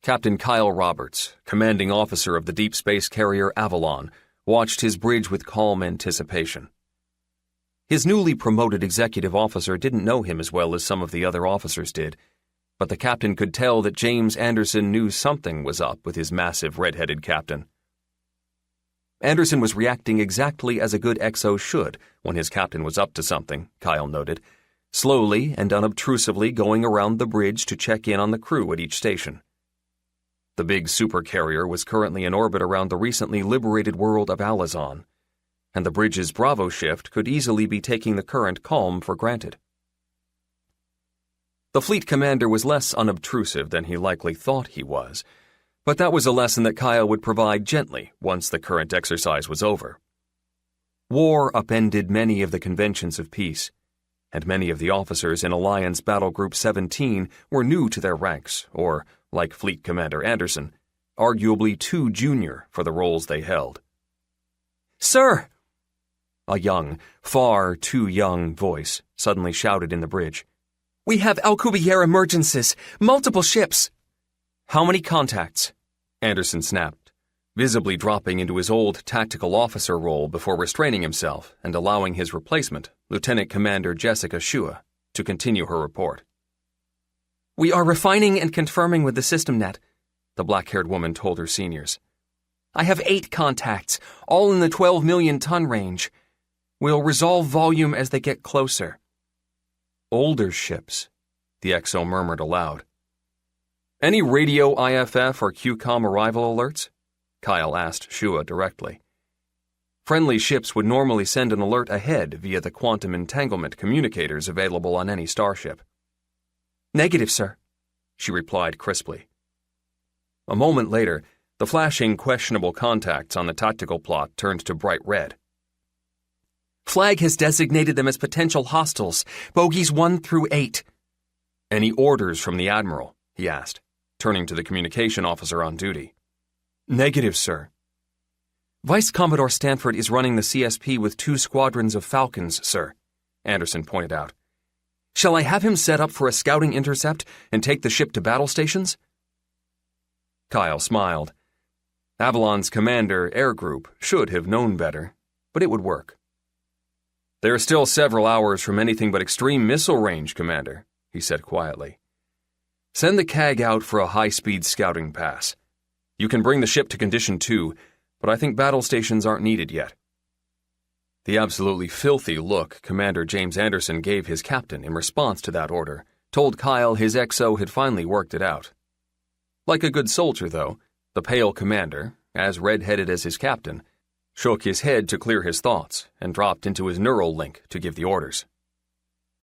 Captain Kyle Roberts, commanding officer of the deep space carrier Avalon, watched his bridge with calm anticipation. His newly promoted executive officer didn't know him as well as some of the other officers did, but the captain could tell that James Anderson knew something was up with his massive red-headed captain. Anderson was reacting exactly as a good XO should when his captain was up to something, Kyle noted, slowly and unobtrusively going around the bridge to check in on the crew at each station. The big supercarrier was currently in orbit around the recently liberated world of Avalon, and the bridge's Bravo shift could easily be taking the current calm for granted. The fleet commander was less unobtrusive than he likely thought he was, but that was a lesson that Kyle would provide gently once the current exercise was over. War upended many of the conventions of peace, and many of the officers in Alliance Battle Group 17 were new to their ranks, or, like Fleet Commander Anderson, arguably too junior for the roles they held. "Sir!" A young, far too young voice suddenly shouted in the bridge. "We have Alcubierre emergencies, multiple ships." "How many contacts?" Anderson snapped, visibly dropping into his old tactical officer role before restraining himself and allowing his replacement, Lieutenant Commander Jessica Shua, to continue her report. "We are refining and confirming with the system net," the black-haired woman told her seniors. "I have 8 contacts, all in the 12 million ton range. We'll resolve volume as they get closer." "Older ships," the XO murmured aloud. "Any radio IFF or QCOM arrival alerts?" Kyle asked Shua directly. Friendly ships would normally send an alert ahead via the quantum entanglement communicators available on any starship. "Negative, sir," she replied crisply. A moment later, the flashing questionable contacts on the tactical plot turned to bright red. "Flag has designated them as potential hostiles, bogies 1 through 8. "Any orders from the Admiral?" he asked, turning to the communication officer on duty. "Negative, sir." "Vice Commodore Stanford is running the CSP with 2 squadrons of Falcons, sir," Anderson pointed out. "Shall I have him set up for a scouting intercept and take the ship to battle stations?" Kyle smiled. Avalon's commander, Air Group, should have known better, but it would work. "They're still several hours from anything but extreme missile range, Commander," he said quietly. "Send the CAG out for a high-speed scouting pass. You can bring the ship to Condition 2, but I think battle stations aren't needed yet." The absolutely filthy look Commander James Anderson gave his captain in response to that order told Kyle his XO had finally worked it out. Like a good soldier, though, the pale commander, as red-headed as his captain, shook his head to clear his thoughts and dropped into his neural link to give the orders.